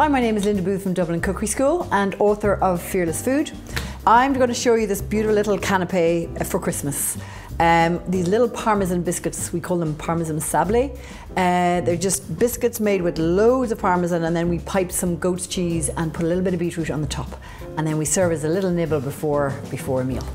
Hi, my name is Linda Booth from Dublin Cookery School and author of Fearless Food. I'm going to show you this beautiful little canapé for Christmas. These little parmesan biscuits, we call them parmesan sablé. They're just biscuits made with loads of parmesan, and then we pipe some goat's cheese and put a little bit of beetroot on the top. And then we serve as a little nibble before a meal.